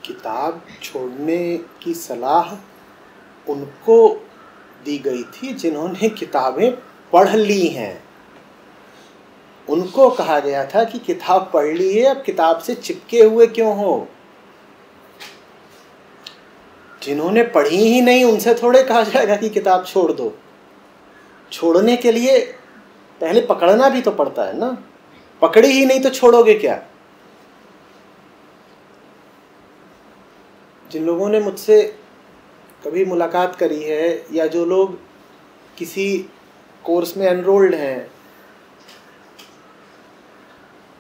किताब छोड़ने की सलाह उनको दी गई थी जिन्होंने किताबें पढ़ ली हैं। उनको कहा गया था कि किताब पढ़ ली है, अब किताब से चिपके हुए क्यों हो। जिन्होंने पढ़ी ही नहीं उनसे थोड़े कहा जाएगा कि किताब छोड़ दो। छोड़ने के लिए पहले पकड़ना भी तो पड़ता है ना। पकड़ी ही नहीं तो छोड़ोगे क्या। जिन लोगों ने मुझसे कभी मुलाकात करी है या जो लोग किसी कोर्स में एनरोल्ड हैं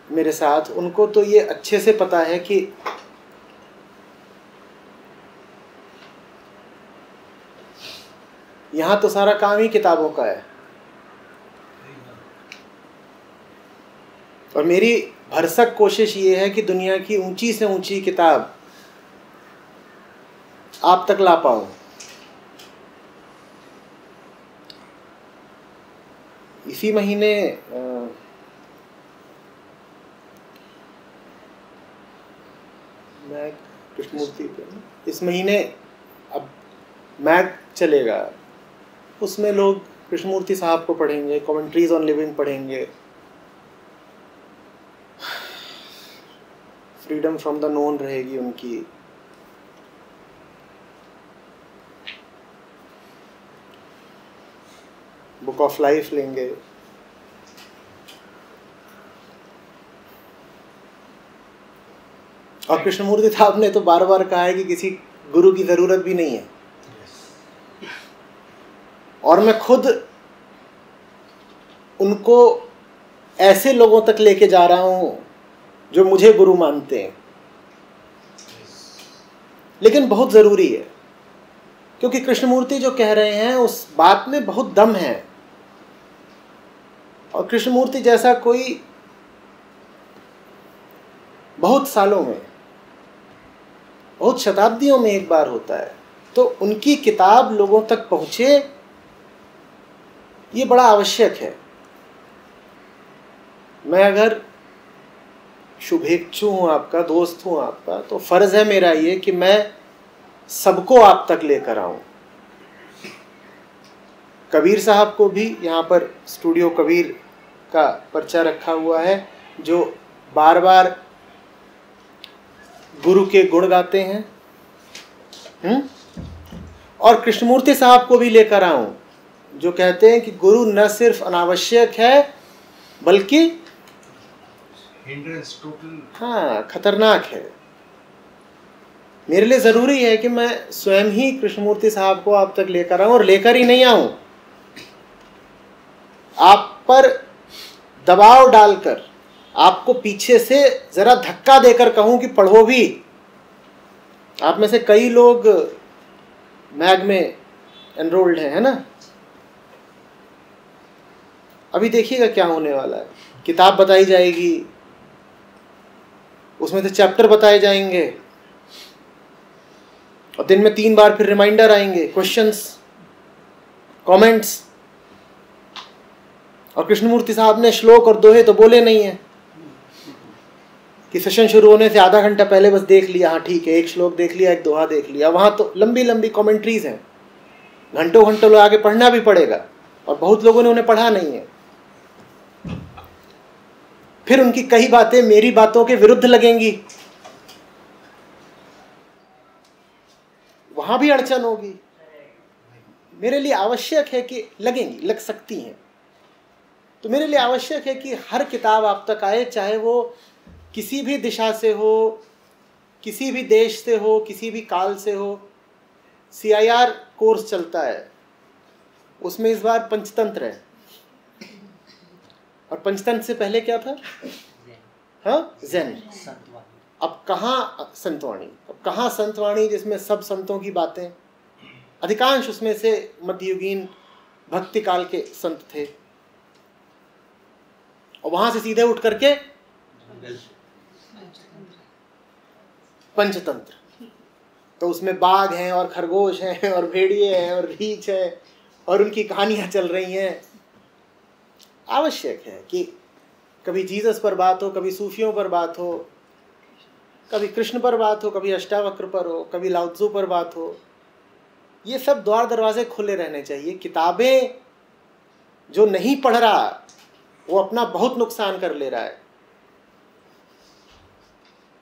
मेरे साथ, उनको तो ये अच्छे से पता है कि यहाँ तो सारा काम ही किताबों का है। और मेरी भरसक कोशिश ये है कि दुनिया की ऊंची से ऊंची किताब आप तक ला पाऊं। इसी महीने मैं कृष्णमूर्ति पे इस महीने अब मैग चलेगा, उसमें लोग कृष्णमूर्ति साहब को पढ़ेंगे, कमेंट्रीज ऑन लिविंग पढ़ेंगे, फ्रीडम फ्रॉम द नोन रहेगी उनकी। बुक ऑफ लाइफ लेंगे। और कृष्णमूर्ति साहब ने तो बार बार कहा है कि किसी गुरु की जरूरत भी नहीं है। और मैं खुद उनको ऐसे लोगों तक लेके जा रहा हूं जो मुझे गुरु मानते हैं। लेकिन बहुत जरूरी है, क्योंकि कृष्णमूर्ति जो कह रहे हैं उस बात में बहुत दम है। और कृष्णमूर्ति जैसा कोई बहुत सालों में, बहुत शताब्दियों में एक बार होता है, तो उनकी किताब लोगों तक पहुंचे, ये बड़ा आवश्यक है। मैं अगर शुभेच्छु हूं आपका, दोस्त हूं आपका, तो फर्ज है मेरा ये कि मैं सबको आप तक लेकर आऊं। कबीर साहब को भी यहाँ पर स्टूडियो कबीर का पर्चा रखा हुआ है, जो बार बार गुरु के गुण गाते हैं। और कृष्णमूर्ति साहब को भी लेकर आऊं, जो कहते हैं कि गुरु न सिर्फ अनावश्यक है बल्कि हाँ खतरनाक है। मेरे लिए जरूरी है कि मैं स्वयं ही कृष्णमूर्ति साहब को आप तक लेकर आऊं, और लेकर ही नहीं आऊं, आप पर दबाव डालकर, आपको पीछे से जरा धक्का देकर कहूं कि पढ़ो भी। आप में से कई लोग मैग में एनरोल्ड हैं, है ना। अभी देखिएगा क्या होने वाला है। किताब बताई जाएगी, उसमें से चैप्टर बताए जाएंगे, और दिन में 3 बार फिर रिमाइंडर आएंगे, क्वेश्चंस, कमेंट्स। और कृष्णमूर्ति साहब ने श्लोक और दोहे तो बोले नहीं है कि सेशन शुरू होने से आधा घंटा पहले बस देख लिया, हाँ ठीक है, एक श्लोक देख लिया, एक दोहा देख लिया। वहां तो लंबी लंबी कमेंट्रीज हैं, घंटों घंटों लोग आगे पढ़ना भी पड़ेगा, और बहुत लोगों ने उन्हें पढ़ा नहीं है। फिर उनकी कई बातें मेरी बातों के विरुद्ध लगेंगी, वहां भी अड़चन होगी। मेरे लिए आवश्यक है कि लगेंगी, लग सकती हैं, तो मेरे लिए आवश्यक है कि हर किताब आप तक आए, चाहे वो किसी भी दिशा से हो, किसी भी देश से हो, किसी भी काल से हो। CIR कोर्स चलता है, उसमें इस बार पंचतंत्र है। और पंचतंत्र से पहले क्या था? हाँ, ज़ेन। अब कहाँ संतवाणी, अब कहाँ संतवाणी जिसमें सब संतों की बातें, अधिकांश उसमें से मध्ययुगीन भक्ति काल के संत थे। और वहां से सीधे उठ करके पंचतंत्र, तो उसमें बाघ हैं और खरगोश हैं और भेड़िए हैं और रीछ है, और उनकी कहानियां चल रही हैं। आवश्यक है कि कभी जीसस पर बात हो, कभी सूफियों पर बात हो, कभी कृष्ण पर बात हो, कभी अष्टावक्र पर हो, कभी लाओ त्सु पर बात हो। ये सब द्वार दरवाजे खुले रहने चाहिए। किताबें जो नहीं पढ़ रहा वो अपना बहुत नुकसान कर ले रहा है।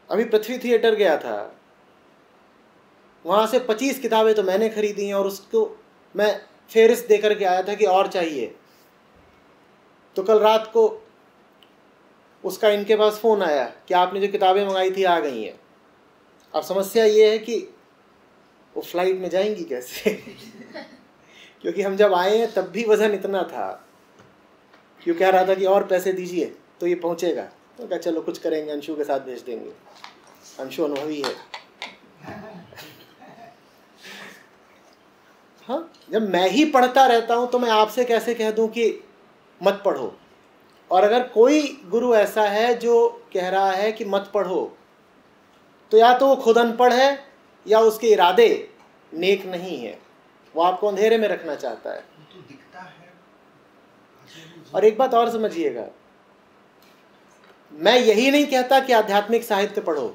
अभी पृथ्वी थिएटर गया था, वहाँ से 25 किताबें तो मैंने खरीदी हैं और उसको मैं फेरिस्त देकर के आया था कि और चाहिए। तो कल रात को उसका इनके पास फ़ोन आया कि आपने जो किताबें मंगाई थी आ गई हैं। अब समस्या ये है कि वो फ्लाइट में जाएंगी कैसे क्योंकि हम जब आए हैं तब भी वज़न इतना था। क्यों कह रहा था कि और पैसे दीजिए तो ये पहुँचेगा। तो क्या चलो कुछ करेंगे, अंशु के साथ भेज देंगे, अंशु अनुभवी है। हाँ, जब मैं ही पढ़ता रहता हूँ तो मैं आपसे कैसे कह दूँ कि मत पढ़ो। और अगर कोई गुरु ऐसा है जो कह रहा है कि मत पढ़ो, तो या तो वो खुद अनपढ़ है या उसके इरादे नेक नहीं है, वो आपको अंधेरे में रखना चाहता है। तो दिखता है। और एक बात और समझिएगा, मैं यही नहीं कहता कि आध्यात्मिक साहित्य पढ़ो।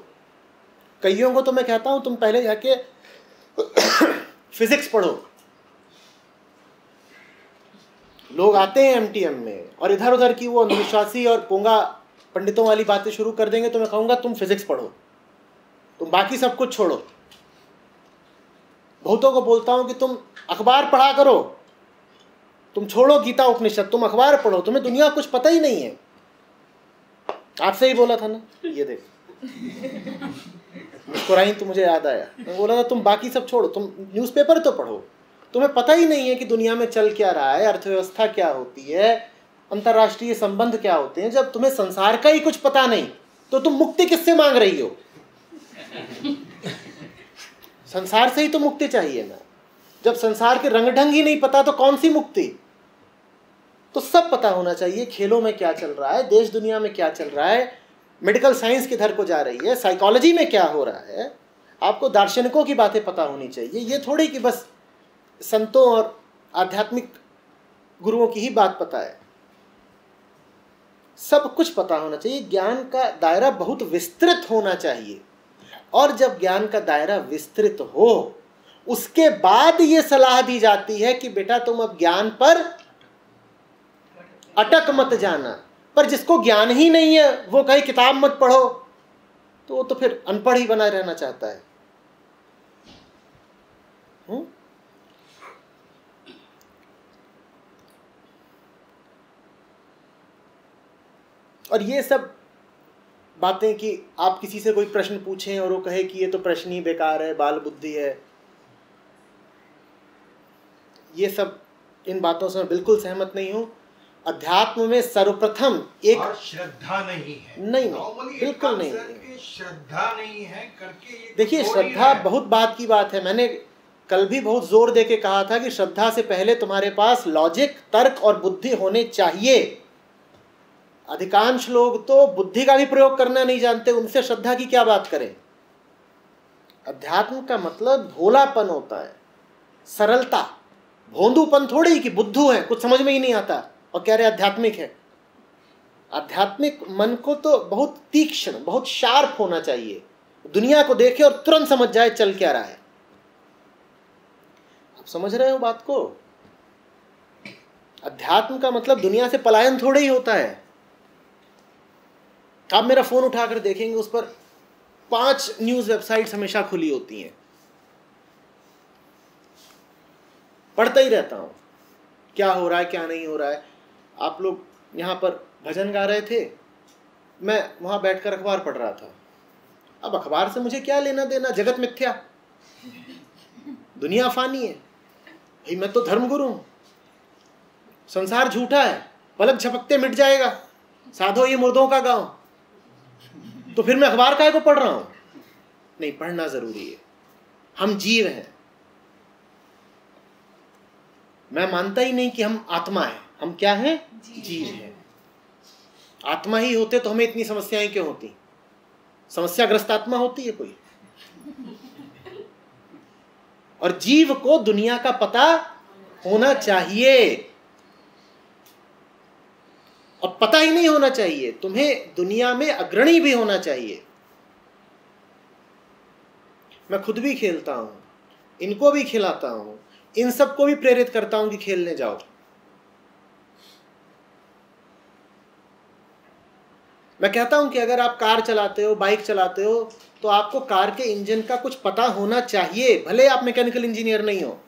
कईयों को तो मैं कहता हूं तुम पहले जाके फिजिक्स पढ़ो। लोग आते हैं एमटीएम में और इधर उधर की वो अंधविश्वासी और पोंगा पंडितों वाली बातें शुरू कर देंगे, तो मैं कहूँगा तुम फिजिक्स पढ़ो, तुम बाकी सब कुछ छोड़ो। बहुतों को बोलता हूँ कि तुम अखबार पढ़ा करो, तुम छोड़ो गीता उपनिषद, तुम अखबार पढ़ो, तुम्हें दुनिया कुछ पता ही नहीं है। आपसे ही बोला था ना, ये देख मुस्कुराई तो मुझे याद आया। मैं बोला था तुम बाकी सब छोड़ो, तुम न्यूज़पेपर तो पढ़ो, तुम्हें पता ही नहीं है कि दुनिया में चल क्या रहा है, अर्थव्यवस्था क्या होती है, अंतर्राष्ट्रीय संबंध क्या होते हैं। जब तुम्हें संसार का ही कुछ पता नहीं तो तुम मुक्ति किससे मांग रही हो? संसार से ही तो मुक्ति चाहिए ना। जब संसार के रंग ढंग ही नहीं पता तो कौन सी मुक्ति? तो सब पता होना चाहिए, खेलों में क्या चल रहा है, देश दुनिया में क्या चल रहा है, मेडिकल साइंस किधर को जा रही है, साइकोलॉजी में क्या हो रहा है। आपको दार्शनिकों की बातें पता होनी चाहिए। ये थोड़ी कि बस संतों और आध्यात्मिक गुरुओं की ही बात पता है। सब कुछ पता होना चाहिए। ज्ञान का दायरा बहुत विस्तृत होना चाहिए। और जब ज्ञान का दायरा विस्तृत हो, उसके बाद ये सलाह दी जाती है कि बेटा तुम अब ज्ञान पर अटक मत जाना। पर जिसको ज्ञान ही नहीं है वो कहे किताब मत पढ़ो, तो वो तो फिर अनपढ़ ही बना रहना चाहता है। और ये सब बातें कि आप किसी से कोई प्रश्न पूछें और वो कहे कि ये तो प्रश्न ही बेकार है, बाल बुद्धि है, ये सब, इन बातों से मैं बिल्कुल सहमत नहीं हूं। अध्यात्म में सर्वप्रथम एक और श्रद्धा नहीं है। नहीं, बिल्कुल नहीं, श्रद्धा नहीं है करके। देखिए, श्रद्धा बहुत बात की बात है। मैंने कल भी बहुत जोर दे के कहा था कि श्रद्धा से पहले तुम्हारे पास लॉजिक, तर्क और बुद्धि होने चाहिए। अधिकांश लोग तो बुद्धि का भी प्रयोग करना नहीं जानते, उनसे श्रद्धा की क्या बात करें। अध्यात्म का मतलब भोलापन होता है, सरलता, भोंदूपन थोड़ी कि बुद्धू है, कुछ समझ में ही नहीं आता और कह रहे आध्यात्मिक है। आध्यात्मिक मन को तो बहुत तीक्ष्ण, बहुत शार्प होना चाहिए, दुनिया को देखे और तुरंत समझ जाए चल क्या रहा है। आप समझ रहे हो बात को? अध्यात्म का मतलब दुनिया से पलायन थोड़ा ही होता है। आप मेरा फोन उठाकर देखेंगे, उस पर 5 न्यूज वेबसाइट्स हमेशा खुली होती हैं। पढ़ता ही रहता हूं क्या हो रहा है क्या नहीं हो रहा है। आप लोग यहाँ पर भजन गा रहे थे, मैं वहां बैठकर अखबार पढ़ रहा था। अब अखबार से मुझे क्या लेना देना, जगत मिथ्या, दुनिया फानी है। भाई मैं तो धर्मगुरु हूं, संसार झूठा है, पलक झपकते मिट जाएगा, साधो ये मुर्दों का गांव। तो फिर मैं अखबार काहे को पढ़ रहा हूं? नहीं, पढ़ना जरूरी है। हम जीव हैं। मैं मानता ही नहीं कि हम आत्मा है। हम क्या हैं? जीव हैं। आत्मा ही होते तो हमें इतनी समस्याएं क्यों होती? समस्याग्रस्त आत्मा होती है कोई? और जीव को दुनिया का पता होना चाहिए। और पता ही नहीं होना चाहिए, तुम्हें दुनिया में अग्रणी भी होना चाहिए। मैं खुद भी खेलता हूं, इनको भी खिलाता हूं, इन सबको भी प्रेरित करता हूं कि खेलने जाओ। मैं कहता हूं कि अगर आप कार चलाते हो, बाइक चलाते हो, तो आपको कार के इंजन का कुछ पता होना चाहिए, भले आप मैकेनिकल इंजीनियर नहीं हो।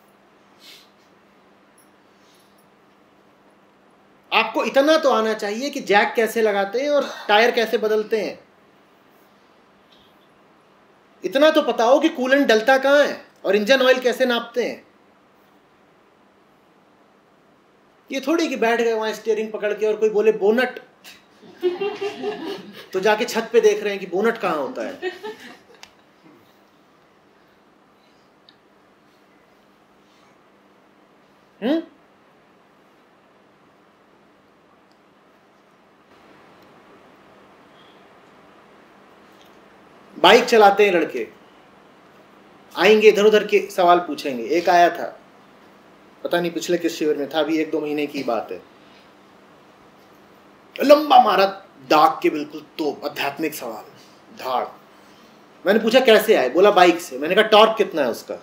आपको इतना तो आना चाहिए कि जैक कैसे लगाते हैं और टायर कैसे बदलते हैं। इतना तो पता हो कि कूलेंट डलता कहां है और इंजन ऑयल कैसे नापते हैं। ये थोड़ी कि बैठ गए वहां स्टीयरिंग पकड़ के और कोई बोले बोनट, तो जाके छत पे देख रहे हैं कि बोनट कहां होता है। बाइक चलाते हैं लड़के, आएंगे इधर उधर के सवाल पूछेंगे। एक आया था, पता नहीं पिछले किस शिविर में था, अभी 1-2 महीने की बात है, लंबा मारा दाग के बिल्कुल तो आध्यात्मिक सवाल, धाड़। मैंने पूछा कैसे आए, बोला बाइक से। मैंने कहा टॉर्क कितना है उसका,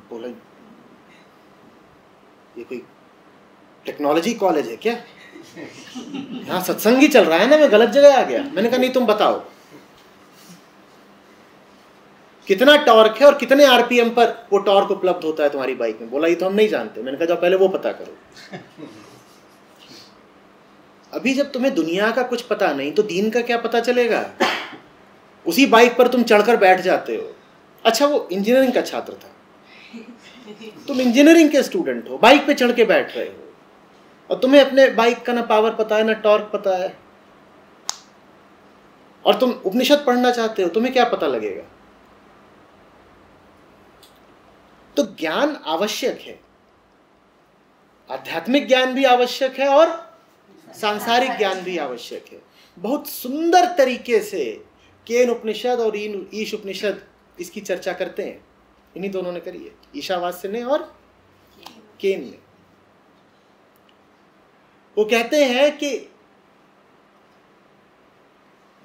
बोला ये कोई टेक्नोलॉजी कॉलेज है क्या, यहाँ सत्संग ही चल रहा है ना, मैं गलत जगह आ गया। मैंने कहा नहीं तुम बताओ कितना टॉर्क है और कितने आरपीएम पर वो टॉर्क उपलब्ध होता है तुम्हारी बाइक में। बोला ये तो हम नहीं जानते। मैंने कहा जाओ पहले वो पता करो। अभी जब तुम्हें दुनिया का कुछ पता नहीं तो दीन का क्या पता चलेगा। उसी बाइक पर तुम चढ़कर बैठ जाते हो। अच्छा वो इंजीनियरिंग का छात्र था, तुम इंजीनियरिंग के स्टूडेंट हो, बाइक पे चढ़ के बैठ रहे हो और तुम्हें अपने बाइक का ना पावर पता है ना टॉर्क पता है, और तुम उपनिषद पढ़ना चाहते हो, तुम्हें क्या पता लगेगा। तो ज्ञान आवश्यक है, आध्यात्मिक ज्ञान भी आवश्यक है और सांसारिक ज्ञान भी आवश्यक है। बहुत सुंदर तरीके से केन उपनिषद और ईश उपनिषद इसकी चर्चा करते हैं। इन्हीं दोनों ने करी है, ईशावास्य ने और केन ने। वो कहते हैं कि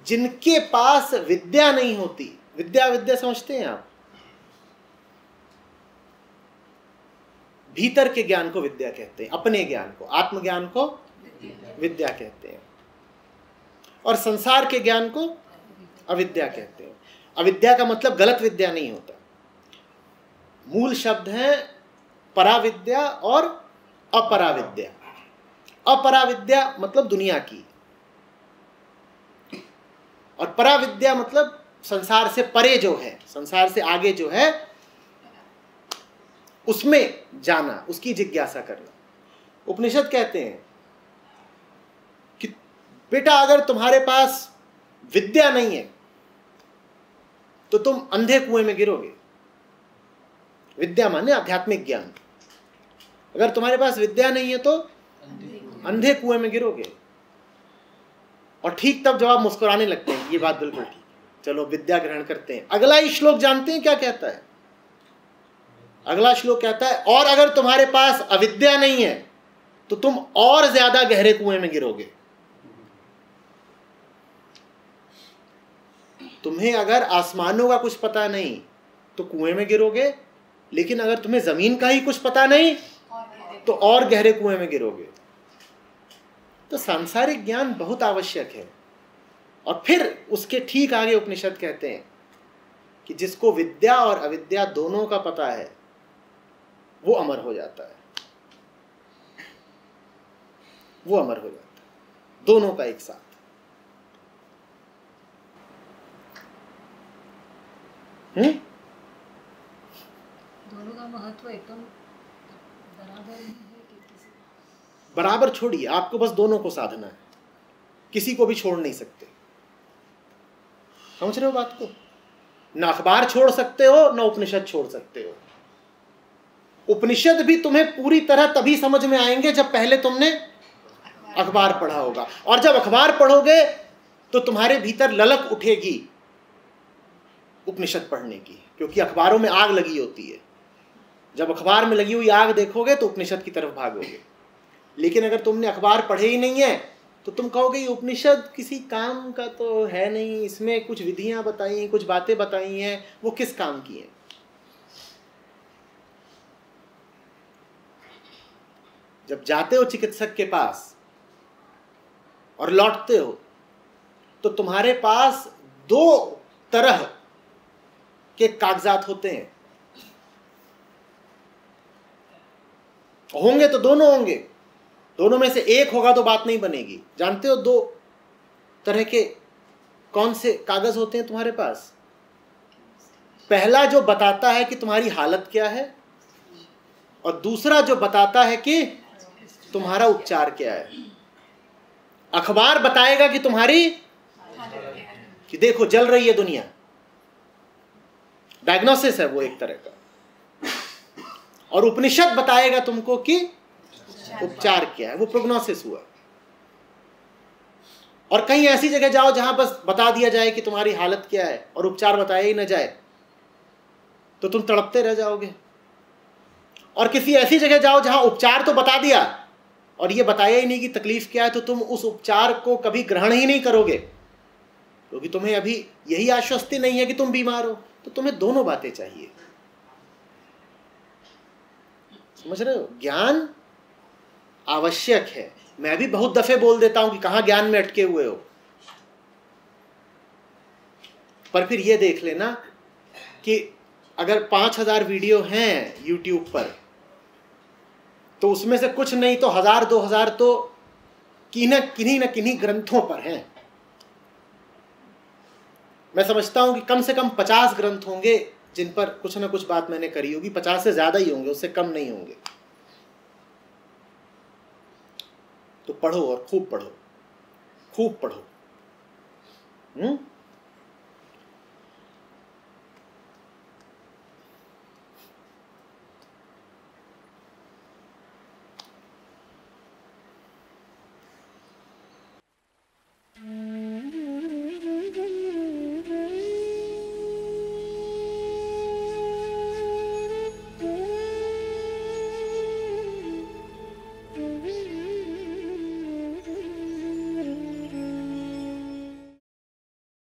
जिनके पास विद्या नहीं होती, विद्या विद्या समझते हैं आप, भीतर के ज्ञान को विद्या कहते हैं, अपने ज्ञान को, आत्मज्ञान को विद्या कहते हैं, और संसार के ज्ञान को अविद्या कहते हैं। अविद्या का मतलब गलत विद्या नहीं होता, मूल शब्द है पराविद्या और अपराविद्या। अपराविद्या मतलब दुनिया की, और पराविद्या मतलब संसार से परे जो है, संसार से आगे जो है, उसमें जाना, उसकी जिज्ञासा करना। उपनिषद कहते हैं कि बेटा अगर तुम्हारे पास विद्या नहीं है तो तुम अंधे कुएं में गिरोगे। विद्या माने आध्यात्मिक ज्ञान। अगर तुम्हारे पास विद्या नहीं है तो अंधे कुएं में गिरोगे। और ठीक तब जवाब मुस्कुराने लगते हैं, ये बात बिल्कुल ठीक, चलो विद्या ग्रहण करते हैं। अगला ही श्लोक जानते हैं क्या कहता है? अगला श्लोक कहता है और अगर तुम्हारे पास अविद्या नहीं है तो तुम और ज्यादा गहरे कुएं में गिरोगे। तुम्हें अगर आसमानों का कुछ पता नहीं तो कुएं में गिरोगे, लेकिन अगर तुम्हें जमीन का ही कुछ पता नहीं तो और गहरे कुएं में गिरोगे। तो सांसारिक ज्ञान बहुत आवश्यक है। और फिर उसके ठीक आगे उपनिषद कहते हैं कि जिसको विद्या और अविद्या दोनों का पता है वो अमर हो जाता है, वो अमर हो जाता है, दोनों का एक साथ। दोनों का महत्व एकदम बराबर नहीं है कि किसी बराबर छोड़िए, आपको बस दोनों को साधना है, किसी को भी छोड़ नहीं सकते। समझ रहे हो बात को? ना अखबार छोड़ सकते हो ना उपनिषद छोड़ सकते हो। उपनिषद भी तुम्हें पूरी तरह तभी समझ में आएंगे जब पहले तुमने अखबार पढ़ा होगा, और जब अखबार पढ़ोगे तो तुम्हारे भीतर ललक उठेगी उपनिषद पढ़ने की, क्योंकि अखबारों में आग लगी होती है। जब अखबार में लगी हुई आग देखोगे तो उपनिषद की तरफ भागोगे। लेकिन अगर तुमने अखबार पढ़े ही नहीं है तो तुम कहोगे ये उपनिषद किसी काम का तो है नहीं, इसमें कुछ विधियां बताई हैं, कुछ बातें बताई हैं, वो किस काम की हैं? जब जाते हो चिकित्सक के पास और लौटते हो तो तुम्हारे पास दो तरह के कागजात होते हैं, होंगे तो दोनों होंगे, दोनों में से एक होगा तो बात नहीं बनेगी। जानते हो दो तरह के कौन से कागज होते हैं तुम्हारे पास? पहला जो बताता है कि तुम्हारी हालत क्या है, और दूसरा जो बताता है कि तुम्हारा उपचार क्या है। अखबार बताएगा कि तुम्हारी, कि देखो जल रही है दुनिया, डायग्नोसिस है वो एक तरह का, और उपनिषद बताएगा तुमको कि उपचार क्या है, वो प्रोग्नोसिस हुआ। और कहीं ऐसी जगह जाओ जहां बस बता दिया जाए कि तुम्हारी हालत क्या है और उपचार बताया ही न जाए तो तुम तड़पते रह जाओगे। और किसी ऐसी जगह जाओ जहां उपचार तो बता दिया और ये बताया ही नहीं कि तकलीफ क्या है, तो तुम उस उपचार को कभी ग्रहण ही नहीं करोगे, क्योंकि तुम्हें अभी यही आश्वस्ति नहीं है कि तुम बीमार हो। तो तुम्हें दोनों बातें चाहिए, समझ रहे हो? ज्ञान आवश्यक है। मैं भी बहुत दफे बोल देता हूं कि कहां ज्ञान में अटके हुए हो, पर फिर ये देख लेना कि अगर 5000 वीडियो हैं YouTube पर, तो उसमें से कुछ नहीं तो 1000-2000 तो किन्हीं न किन्हीं ग्रंथों पर हैं। मैं समझता हूं कि कम से कम 50 ग्रंथ होंगे जिन पर कुछ ना कुछ बात मैंने करी होगी। 50 से ज्यादा ही होंगे, उससे कम नहीं होंगे। तो पढ़ो और खूब पढ़ो, खूब पढ़ो।